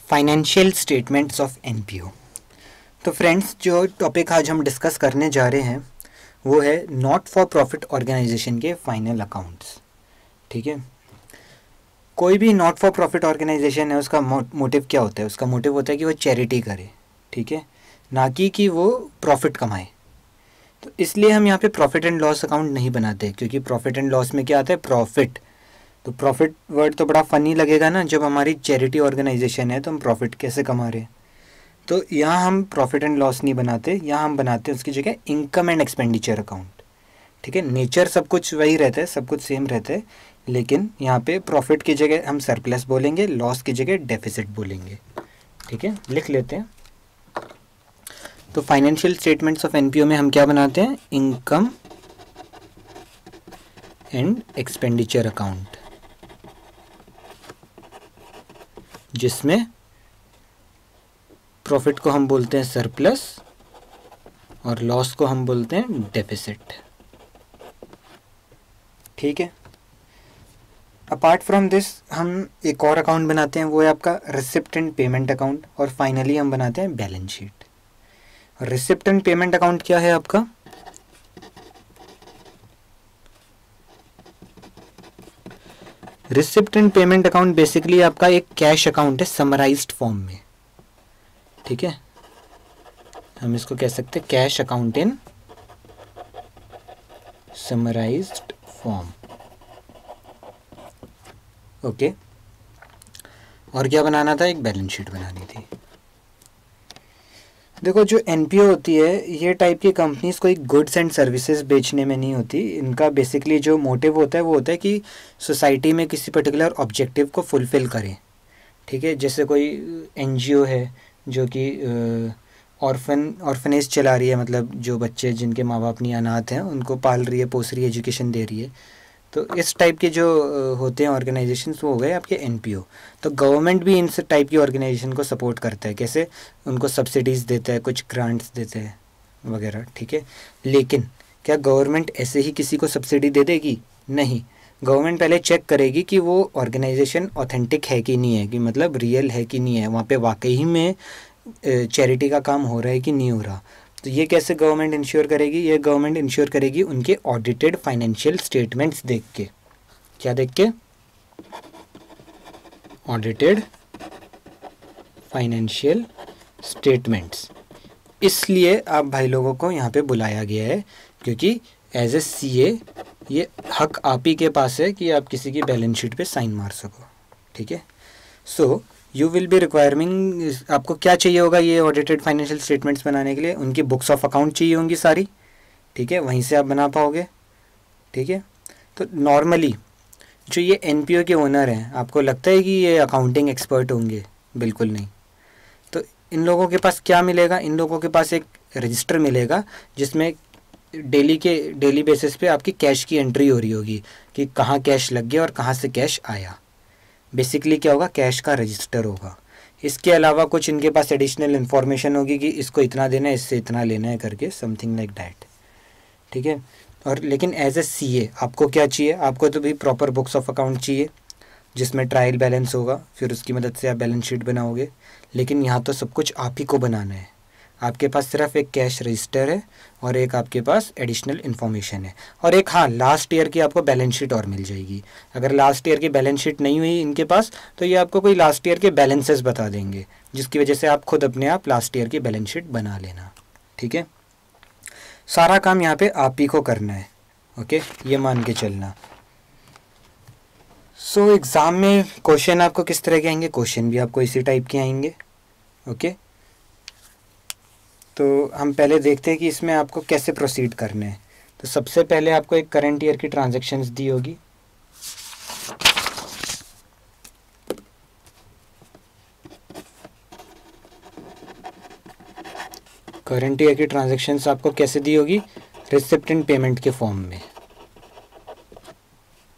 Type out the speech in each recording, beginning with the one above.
Financial statements of NPO. तो friends, जो topic आज हम डिस्कस करने जा रहे हैं वो है नॉट फॉर प्रॉफिट ऑर्गेनाइजेशन के फाइनल अकाउंट्स। ठीक है, कोई भी नॉट फॉर प्रॉफिट ऑर्गेनाइजेशन है, उसका मोटिव क्या होता है? उसका मोटिव होता है कि वो चैरिटी करे, ठीक है, ना कि वो प्रॉफिट कमाए। तो इसलिए हम यहाँ पे प्रॉफिट एंड लॉस अकाउंट नहीं बनाते, क्योंकि प्रॉफिट एंड लॉस में क्या आता है? प्रॉफिट। तो प्रॉफिट वर्ड तो बड़ा फ़नी लगेगा ना, जब हमारी चैरिटी ऑर्गेनाइजेशन है तो हम प्रॉफिट कैसे कमा रहे हैं। तो यहाँ हम प्रॉफिट एंड लॉस नहीं बनाते, यहाँ हम बनाते हैं उसकी जगह इनकम एंड एक्सपेंडिचर अकाउंट। ठीक है, नेचर सब कुछ वही रहता है, सब कुछ सेम रहता है, लेकिन यहाँ पे प्रॉफिट की जगह हम सरप्लस बोलेंगे, लॉस की जगह डेफिसिट बोलेंगे। ठीक है, लिख लेते हैं। तो फाइनेंशियल स्टेटमेंट्स ऑफ एनपीओ में हम क्या बनाते हैं? इनकम एंड एक्सपेंडिचर अकाउंट, जिसमें प्रॉफिट को हम बोलते हैं सरप्लस और लॉस को हम बोलते हैं डेफिसिट। ठीक है, अपार्ट फ्रॉम दिस हम एक और अकाउंट बनाते हैं, वो है आपका रिसिप्ट एंड पेमेंट अकाउंट, और फाइनली हम बनाते हैं balance sheet. Receipt and payment account क्या है आपका? Receipt and payment account basically आपका एक कैश अकाउंट है समराइज्ड फॉर्म में। ठीक है, हम इसको कह सकते हैं cash account in summarised form. Okay, और क्या बनाना था? एक बैलेंस शीट बनानी थी। देखो, जो एनपीओ होती है, ये टाइप की कंपनीज कोई गुड्स एंड सर्विसेज बेचने में नहीं होती। इनका बेसिकली जो मोटिव होता है वो होता है कि सोसाइटी में किसी पर्टिकुलर ऑब्जेक्टिव को फुलफ़िल करें। ठीक है, जैसे कोई एनजीओ है जो कि ऑर्फनेज चला रही है, मतलब जो बच्चे जिनके माँ बाप नहीं अनाथ हैं उनको पाल रही है, पोस रही है, एजुकेशन दे रही है। तो इस टाइप के जो होते हैं ऑर्गेनाइजेशंस, वो हो गए आपके एनपीओ। तो गवर्नमेंट भी इन टाइप की ऑर्गेनाइजेशन को सपोर्ट करता है। कैसे? उनको सब्सिडीज़ देता है, कुछ ग्रांट्स देते हैं वगैरह। ठीक है, लेकिन क्या गवर्नमेंट ऐसे ही किसी को सब्सिडी दे देगी? नहीं, गवर्नमेंट पहले चेक करेगी कि वो ऑर्गेनाइजेशन ऑथेंटिक है कि नहीं है, कि मतलब रियल है कि नहीं है, वहाँ पे वाकई में चैरिटी का काम हो रहा है कि नहीं हो रहा। तो ये कैसे गवर्नमेंट इंश्योर करेगी? ये गवर्नमेंट इंश्योर करेगी उनके ऑडिटेड फाइनेंशियल स्टेटमेंट्स देख के। क्या देख के? Audited financial statements. इसलिए आप भाई लोगों को यहाँ पे बुलाया गया है, क्योंकि एज ए सीए ये हक आप ही के पास है कि आप किसी की बैलेंस शीट पे साइन मार सको। ठीक है, so you will be requiring, आपको क्या चाहिए होगा ये ऑडिटेड फाइनेंशियल स्टेटमेंट्स बनाने के लिए? उनकी बुक्स ऑफ अकाउंट चाहिए होंगी सारी। ठीक है, वहीं से आप बना पाओगे। ठीक है, तो नॉर्मली जो ये एनपीओ के ओनर हैं, आपको लगता है कि ये अकाउंटिंग एक्सपर्ट होंगे? बिल्कुल नहीं। तो इन लोगों के पास क्या मिलेगा? इन लोगों के पास एक रजिस्टर मिलेगा जिसमें डेली बेसिस पे आपकी कैश की एंट्री हो रही होगी कि कहाँ कैश लग गया और कहाँ से कैश आया। बेसिकली क्या होगा? कैश का रजिस्टर होगा। इसके अलावा कुछ इनके पास एडिशनल इन्फॉर्मेशन होगी कि इसको इतना देना है, इससे इतना लेना है करके, समथिंग लाइक दैट। ठीक है, और लेकिन एज ए सीए आपको क्या चाहिए? आपको तो भी प्रॉपर बुक्स ऑफ अकाउंट चाहिए जिसमें ट्रायल बैलेंस होगा, फिर उसकी मदद से आप बैलेंस शीट बनाओगे। लेकिन यहाँ तो सब कुछ आप ही को बनाना है। आपके पास सिर्फ एक कैश रजिस्टर है और एक आपके पास एडिशनल इन्फॉर्मेशन है, और एक हाँ लास्ट ईयर की आपको बैलेंस शीट और मिल जाएगी। अगर लास्ट ईयर की बैलेंस शीट नहीं हुई इनके पास, तो ये आपको कोई लास्ट ईयर के बैलेंसेस बता देंगे, जिसकी वजह से आप खुद अपने आप लास्ट ईयर की बैलेंस शीट बना लेना। ठीक है, सारा काम यहाँ पे आप ही को करना है। ओके, ये मान के चलना। सो एग्ज़ाम में क्वेश्चन आपको किस तरह के आएंगे? क्वेश्चन भी आपको इसी टाइप के आएंगे। ओके, तो हम पहले देखते हैं कि इसमें आपको कैसे प्रोसीड करना है। तो सबसे पहले आपको एक करंट ईयर की ट्रांजैक्शंस दी होगी। करंट ईयर की ट्रांजैक्शंस आपको कैसे दी होगी? रिसिप्ट एंड पेमेंट के फॉर्म में।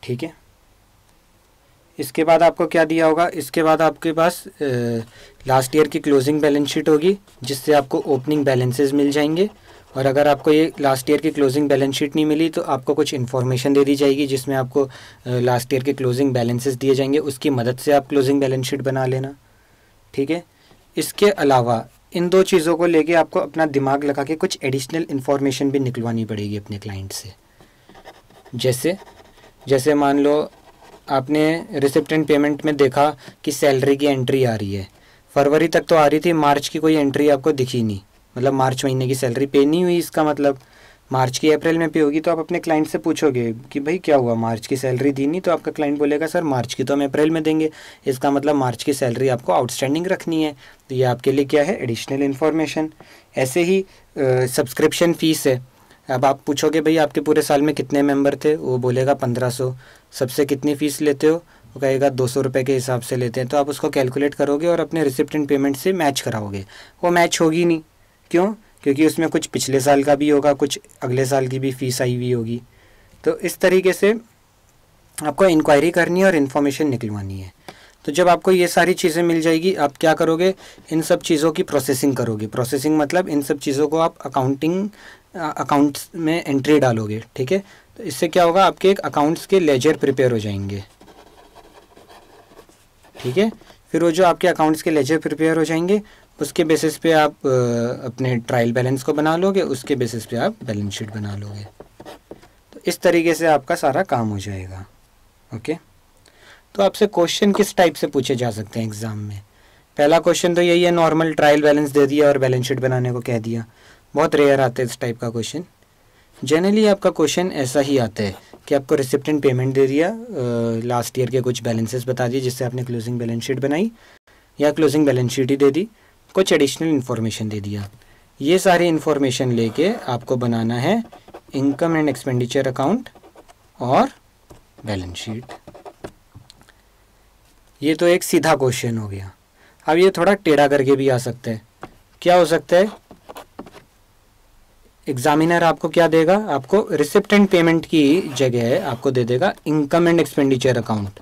ठीक है, इसके बाद आपको क्या दिया होगा? इसके बाद आपके पास लास्ट ईयर की क्लोजिंग बैलेंस शीट होगी, जिससे आपको ओपनिंग बैलेंसेस मिल जाएंगे। और अगर आपको ये लास्ट ईयर की क्लोजिंग बैलेंस शीट नहीं मिली तो आपको कुछ इन्फॉर्मेशन दे दी जाएगी जिसमें आपको लास्ट ईयर के क्लोजिंग बैलेंसेस दिए जाएंगे, उसकी मदद से आप क्लोजिंग बैलेंस शीट बना लेना। ठीक है। इसके अलावा इन 2 चीज़ों को लेके आपको अपना दिमाग लगा के कुछ एडिशनल इन्फॉर्मेशन भी निकलवानी पड़ेगी अपने क्लाइंट से। जैसे मान लो आपने रिसिप्ट एंड पेमेंट में देखा कि सैलरी की एंट्री आ रही है, फरवरी तक तो आ रही थी, मार्च की कोई एंट्री आपको दिखी नहीं, मतलब मार्च महीने की सैलरी पे नहीं हुई, इसका मतलब मार्च की अप्रैल में पे होगी। तो आप अपने क्लाइंट से पूछोगे कि भाई क्या हुआ, मार्च की सैलरी दी नहीं, तो आपका क्लाइंट बोलेगा सर मार्च की तो हम अप्रैल में देंगे, इसका मतलब मार्च की सैलरी आपको आउटस्टैंडिंग रखनी है। तो ये आपके लिए क्या है, एडिशनल इन्फॉर्मेशन। ऐसे ही सब्सक्रिप्शन फ़ीस है। अब आप पूछोगे भाई आपके पूरे साल में कितने मेंबर थे, वो बोलेगा 1500। सबसे कितनी फ़ीस लेते हो, वो कहेगा 200 रुपये के हिसाब से लेते हैं। तो आप उसको कैलकुलेट करोगे और अपने रिसिप्ट एंड पेमेंट से मैच कराओगे। वो मैच होगी नहीं, क्यों? क्योंकि उसमें कुछ पिछले साल का भी होगा, कुछ अगले साल की भी फ़ीस आई हुई होगी। तो इस तरीके से आपको इंक्वायरी करनी है और इन्फॉर्मेशन निकलवानी है। तो जब आपको ये सारी चीज़ें मिल जाएगी, आप क्या करोगे, इन सब चीज़ों की प्रोसेसिंग करोगे। प्रोसेसिंग मतलब इन सब चीज़ों को आप अकाउंट्स में एंट्री डालोगे, ठीक है। तो इससे क्या होगा, आपके एक अकाउंट्स के लेजर प्रिपेयर हो जाएंगे, ठीक है। फिर वो जो आपके अकाउंट्स के लेजर प्रिपेयर हो जाएंगे, उसके बेसिस पे आप अपने ट्रायल बैलेंस को बना लोगे, उसके बेसिस पे आप बैलेंस शीट बना लोगे। तो इस तरीके से आपका सारा काम हो जाएगा। ओके। तो आपसे क्वेश्चन किस टाइप से पूछे जा सकते हैं एग्ज़ाम में? पहला क्वेश्चन तो यही है, नॉर्मल ट्रायल बैलेंस दे दिया और बैलेंस शीट बनाने को कह दिया। बहुत रेयर आता है इस टाइप का क्वेश्चन। जनरली आपका क्वेश्चन ऐसा ही आता है कि आपको रिसिप्ट एंड पेमेंट दे दिया, लास्ट ईयर के कुछ बैलेंसेस बता दिए जिससे आपने क्लोजिंग बैलेंस शीट बनाई, या क्लोजिंग बैलेंस शीट ही दे दी, कुछ एडिशनल इन्फॉर्मेशन दे दिया। ये सारी इन्फॉर्मेशन लेके आपको बनाना है इनकम एंड एक्सपेंडिचर अकाउंट और बैलेंस शीट। ये तो एक सीधा क्वेश्चन हो गया। अब ये थोड़ा टेढ़ा करके भी आ सकता है। क्या हो सकता है, एग्जामिनर आपको क्या देगा, आपको रिसिप्ट एंड पेमेंट की जगह आपको दे देगा income and expenditure account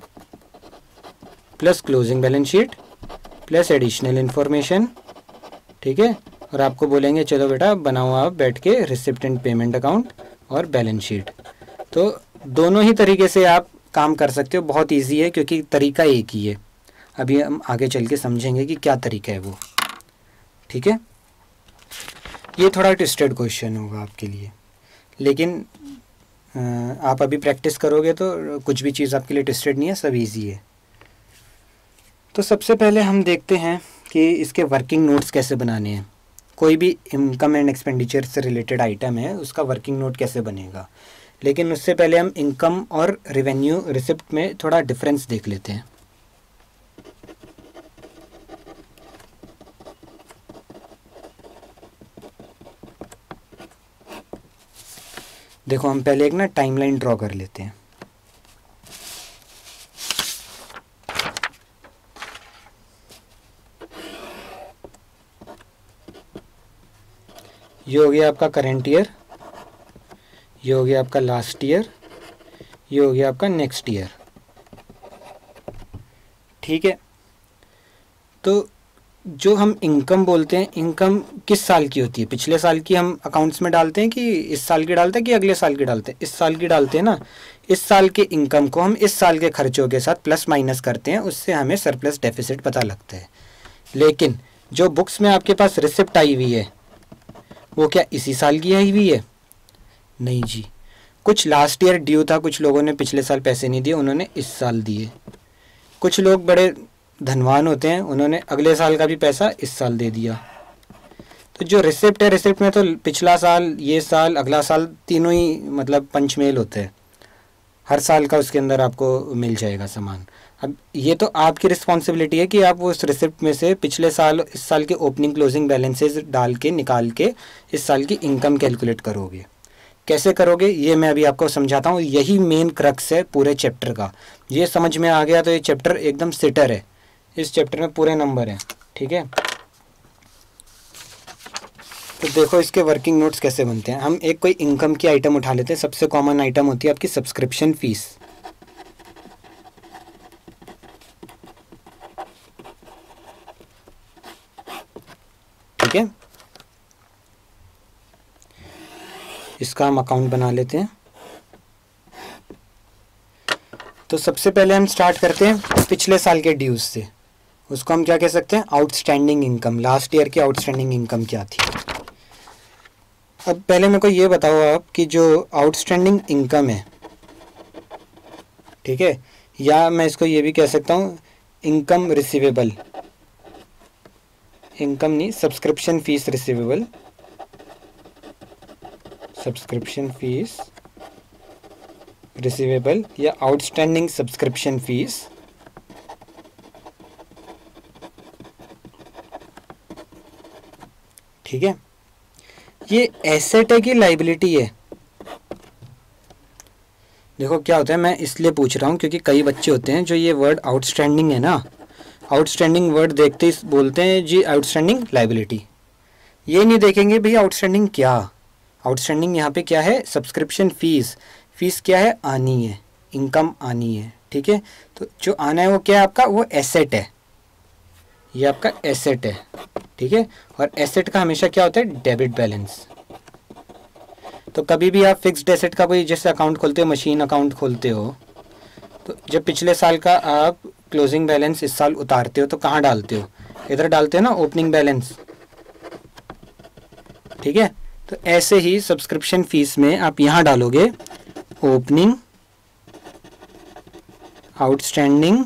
plus closing balance sheet plus additional information, ठीक है। और आपको बोलेंगे चलो बेटा बनाओ आप बैठ के रिसिप्ट एंड पेमेंट अकाउंट और बैलेंस शीट। तो दोनों ही तरीके से आप काम कर सकते हो, बहुत इजी है क्योंकि तरीका एक ही है। अभी हम आगे चल के समझेंगे कि क्या तरीका है वो, ठीक है। ये थोड़ा ट्विस्टेड क्वेश्चन होगा आपके लिए, लेकिन आप अभी प्रैक्टिस करोगे तो कुछ भी चीज़ आपके लिए ट्विस्टेड नहीं है, सब इजी है। तो सबसे पहले हम देखते हैं कि इसके वर्किंग नोट्स कैसे बनाने हैं। कोई भी इनकम एंड एक्सपेंडिचर से रिलेटेड आइटम है, उसका वर्किंग नोट कैसे बनेगा। लेकिन उससे पहले हम इनकम और रेवेन्यू रिसिप्ट में थोड़ा डिफरेंस देख लेते हैं। देखो हम पहले एक ना टाइमलाइन ड्रॉ कर लेते हैं। ये हो गया आपका करंट ईयर, ये हो गया आपका लास्ट ईयर, ये हो गया आपका नेक्स्ट ईयर, ठीक है। तो जो हम इनकम बोलते हैं, इनकम किस साल की होती है, पिछले साल की हम अकाउंट्स में डालते हैं कि इस साल की डालते हैं कि अगले साल की डालते हैं, इस साल की डालते हैं ना। इस साल के इनकम को हम इस साल के खर्चों के साथ प्लस माइनस करते हैं, उससे हमें सरप्लस डेफिसिट पता लगता है। लेकिन जो बुक्स में आपके पास रिसिप्ट आई हुई है वो क्या इसी साल की आई हुई है? नहीं जी, कुछ लास्ट ईयर ड्यू था, कुछ लोगों ने पिछले साल पैसे नहीं दिए, उन्होंने इस साल दिए। कुछ लोग बड़े धनवान होते हैं, उन्होंने अगले साल का भी पैसा इस साल दे दिया। तो जो रिसिप्ट है, रिसिप्ट में तो पिछला साल, ये साल, अगला साल, तीनों ही मतलब पंचमेल होते हैं। हर साल का उसके अंदर आपको मिल जाएगा सामान। अब ये तो आपकी रिस्पॉन्सिबिलिटी है कि आप वो उस रिसिप्ट में से पिछले साल, इस साल के ओपनिंग क्लोजिंग बैलेंसेस डाल के निकाल के इस साल की इनकम कैलकुलेट करोगे। कैसे करोगे ये मैं अभी आपको समझाता हूँ। यही मेन क्रक्स है पूरे चैप्टर का। ये समझ में आ गया तो ये चैप्टर एकदम सिटर है। इस चैप्टर में पूरे नंबर हैं, ठीक है। तो देखो इसके वर्किंग नोट्स कैसे बनते हैं। हम एक कोई इनकम की आइटम उठा लेते हैं। सबसे कॉमन आइटम होती है आपकी सब्सक्रिप्शन फीस, ठीक है। इसका हम अकाउंट बना लेते हैं। तो सबसे पहले हम स्टार्ट करते हैं पिछले साल के ड्यूज से। उसको हम क्या कह सकते हैं, आउटस्टैंडिंग इनकम। लास्ट ईयर की आउटस्टैंडिंग इनकम क्या थी। अब पहले मेरे को ये बताओ आप कि जो आउटस्टैंडिंग इनकम है, ठीक है, या मैं इसको ये भी कह सकता हूँ इनकम रिसीवेबल, इनकम नहीं, subscription fees receivable, subscription fees receivable या आउटस्टैंडिंग सब्सक्रिप्शन फीस, ठीक है, ये एसेट है कि लाइबिलिटी है। देखो क्या होता है, मैं इसलिए पूछ रहा हूँ क्योंकि कई बच्चे होते हैं जो ये वर्ड आउटस्टैंडिंग है ना, आउटस्टैंडिंग वर्ड देखते ही बोलते हैं जी आउटस्टैंडिंग लाइबिलिटी। ये नहीं देखेंगे भाई आउटस्टैंडिंग क्या, आउटस्टैंडिंग यहाँ पे क्या है, सब्सक्रिप्शन फीस। फीस क्या है, आनी है, इनकम आनी है, ठीक है। तो जो आना है वो क्या है आपका, वो एसेट है, ये आपका एसेट है, ठीक है। और एसेट का हमेशा क्या होता है, डेबिट बैलेंस। तो कभी भी आप फिक्स्ड एसेट का कोई जैसे अकाउंट खोलते हो, मशीन अकाउंट खोलते हो, तो जब पिछले साल का आप क्लोजिंग बैलेंस इस साल उतारते हो तो कहाँ डालते हो, इधर डालते हो ना, ओपनिंग बैलेंस, ठीक है। तो ऐसे ही सब्सक्रिप्शन फीस में आप यहाँ डालोगे ओपनिंग आउटस्टैंडिंग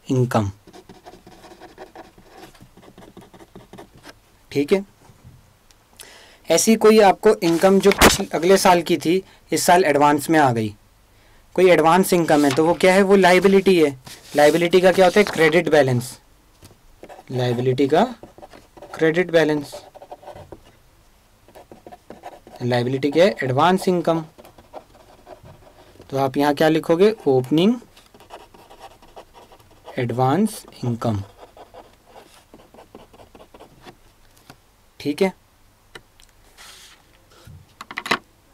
इनकम, ठीक है। ऐसी कोई आपको इनकम जो अगले साल की थी इस साल एडवांस में आ गई, कोई एडवांस इनकम है, तो वो क्या है, वो लाइबिलिटी है। लाइबिलिटी का क्या होता है, क्रेडिट बैलेंस, लाइबिलिटी का क्रेडिट बैलेंस। लाइबिलिटी क्या है, एडवांस इनकम। तो आप यहाँ क्या लिखोगे, ओपनिंग एडवांस इनकम, ठीक है।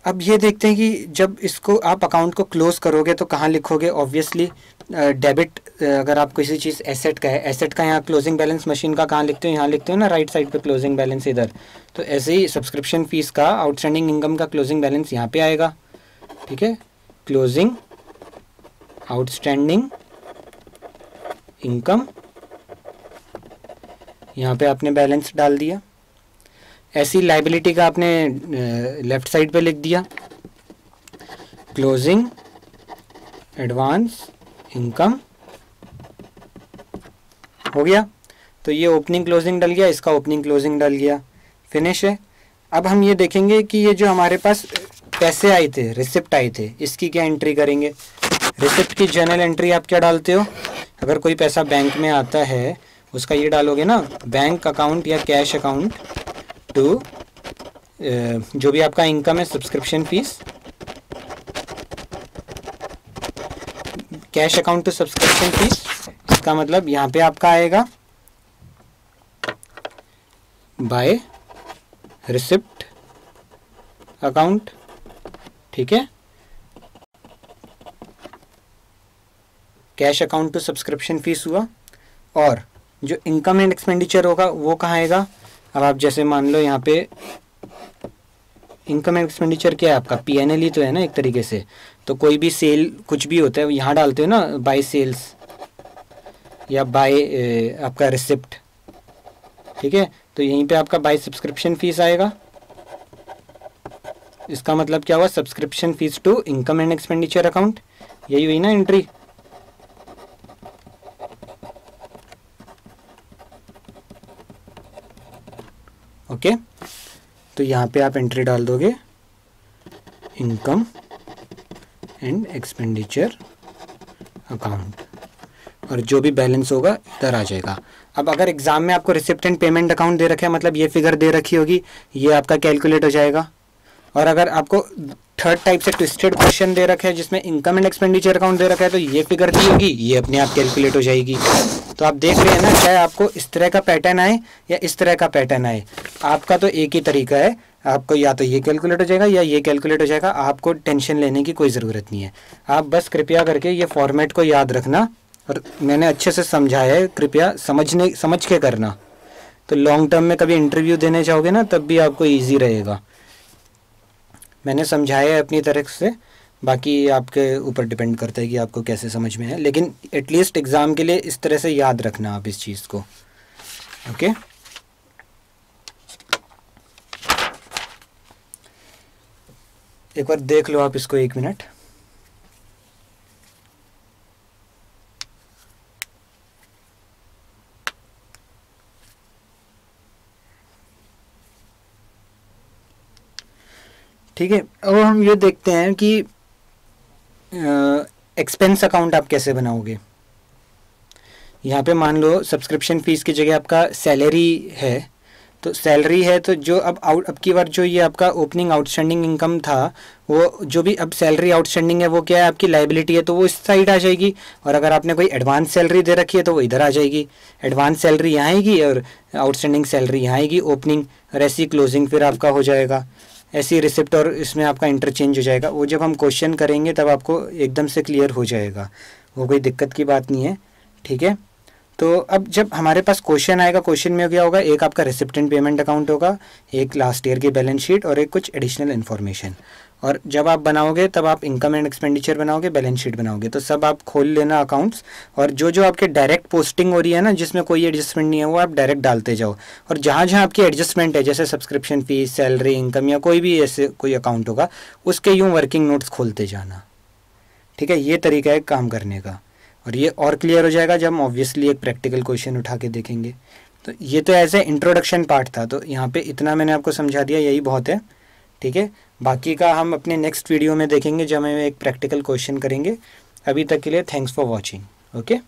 अब ये देखते हैं कि जब इसको आप अकाउंट को क्लोज करोगे तो कहाँ लिखोगे, ऑब्वियसली डेबिट। अगर आप किसी चीज़ एसेट का है, एसेट का यहाँ क्लोजिंग बैलेंस मशीन का कहाँ लिखते हो, यहाँ लिखते हो ना राइट साइड पे क्लोजिंग बैलेंस इधर। तो ऐसे ही सब्सक्रिप्शन फीस का आउटस्टैंडिंग इनकम का क्लोजिंग बैलेंस यहाँ पे आएगा, ठीक है। क्लोजिंग आउटस्टैंडिंग इनकम, यहाँ पे आपने बैलेंस डाल दिया। ऐसी लाइबिलिटी का आपने लेफ्ट साइड पे लिख दिया क्लोजिंग एडवांस इनकम, हो गया। तो ये ओपनिंग क्लोजिंग डल गया, इसका ओपनिंग क्लोजिंग डल गया, फिनिश है। अब हम ये देखेंगे कि ये जो हमारे पास पैसे आए थे, रिसिप्ट आए थे, इसकी क्या एंट्री करेंगे। रिसिप्ट की जर्नल एंट्री आप क्या डालते हो, अगर कोई पैसा बैंक में आता है उसका ये डालोगे ना, बैंक अकाउंट या कैश अकाउंट टू जो भी आपका इनकम है subscription fees, cash account to subscription fees. इसका मतलब यहाँ पे आपका आएगा बाय रिसिप्ट अकाउंट, ठीक है। Cash account to subscription fees हुआ, और जो इनकम एंड एक्सपेंडिचर होगा वो कहाँ आएगा। अब आप जैसे मान लो यहाँ पे इनकम एंड एक्सपेंडिचर क्या है आपका, पीएनएल ही तो है ना एक तरीके से। तो कोई भी सेल कुछ भी होता है यहाँ डालते हो ना, बाय सेल्स या बाय आपका रिसिप्ट, ठीक है। तो यहीं पे आपका बाय सब्सक्रिप्शन फीस आएगा। इसका मतलब क्या हुआ, subscription fees to income and expenditure account, यही हुई ना एंट्री। ओके, तो यहाँ पे आप एंट्री डाल दोगे इनकम एंड एक्सपेंडिचर अकाउंट, और जो भी बैलेंस होगा इधर आ जाएगा। अब अगर एग्जाम में आपको रिसिप्ट एंड पेमेंट अकाउंट दे रखा है, मतलब ये फिगर दे रखी होगी, ये आपका कैलकुलेट हो जाएगा। और अगर आपको थर्ड टाइप से ट्विस्टेड क्वेश्चन दे रखा है जिसमें इनकम एंड एक्सपेंडिचर अकाउंट दे रखा है, तो ये फिगर दी होगी, ये अपने आप कैलकुलेट हो जाएगी। तो आप देख रहे हैं ना, चाहे आपको इस तरह का पैटर्न आए या इस तरह का पैटर्न आए, आपका तो एक ही तरीका है, आपको या तो ये कैलकुलेट हो जाएगा या ये कैलकुलेट हो जाएगा। आपको टेंशन लेने की कोई ज़रूरत नहीं है। आप बस कृपया करके ये फॉर्मेट को याद रखना, और मैंने अच्छे से समझाया है, कृपया समझ के करना। तो लॉन्ग टर्म में कभी इंटरव्यू देने जाओगे ना, तब भी आपको ईजी रहेगा। मैंने समझाया है अपनी तरफ से, बाकी आपके ऊपर डिपेंड करता है कि आपको कैसे समझ में है, लेकिन एटलीस्ट एग्ज़ाम के लिए इस तरह से याद रखना आप इस चीज़ को। ओके, एक बार देख लो आप इसको 1 मिनट। ठीक है, अब हम ये देखते हैं कि एक्सपेंस अकाउंट आप कैसे बनाओगे। यहाँ पे मान लो सब्सक्रिप्शन फ़ीस की जगह आपका सैलरी है, तो सैलरी है तो जो अब की बार जो ये आपका ओपनिंग आउटस्टैंडिंग इनकम था, वो जो भी अब सैलरी आउटस्टैंडिंग है वो क्या है, आपकी लाइबिलिटी है, तो वो इस साइड आ जाएगी। और अगर आपने कोई एडवांस सैलरी दे रखी है तो वो इधर आ जाएगी। एडवांस सैलरी यहाँ आएगी और आउटस्टैंडिंग सैलरी यहाँ आएगी ओपनिंग, और ऐसी क्लोजिंग फिर आपका हो जाएगा, ऐसी रिसिप्ट और इसमें आपका इंटरचेंज हो जाएगा। वो जब हम क्वेश्चन करेंगे तब आपको एकदम से क्लियर हो जाएगा, वो कोई दिक्कत की बात नहीं है। ठीक है, तो अब जब हमारे पास क्वेश्चन आएगा, क्वेश्चन में क्या होगा, एक आपका रिसिप्ट एंड पेमेंट अकाउंट होगा, एक लास्ट ईयर की बैलेंस शीट और एक कुछ एडिशनल इन्फॉर्मेशन। और जब आप बनाओगे तब आप इनकम एंड एक्सपेंडिचर बनाओगे, बैलेंस शीट बनाओगे, तो सब आप खोल लेना अकाउंट्स, और जो जो आपके डायरेक्ट पोस्टिंग हो रही है ना, जिसमें कोई एडजस्टमेंट नहीं है, वो आप डायरेक्ट डालते जाओ। और जहाँ जहाँ आपकी एडजस्टमेंट है, जैसे सब्सक्रिप्शन फीस, सैलरी, इनकम या कोई भी ऐसे कोई अकाउंट होगा, उसके यूँ वर्किंग नोट्स खोलते जाना। ठीक है, ये तरीका है काम करने का, और ये और क्लियर हो जाएगा जब हम ऑब्वियसली एक प्रैक्टिकल क्वेश्चन उठा के देखेंगे। तो ये तो ऐसे इंट्रोडक्शन पार्ट था, तो यहाँ पे इतना मैंने आपको समझा दिया, यही बहुत है। ठीक है, बाकी का हम अपने नेक्स्ट वीडियो में देखेंगे जब हम एक प्रैक्टिकल क्वेश्चन करेंगे। अभी तक के लिए थैंक्स फॉर वॉचिंग। ओके।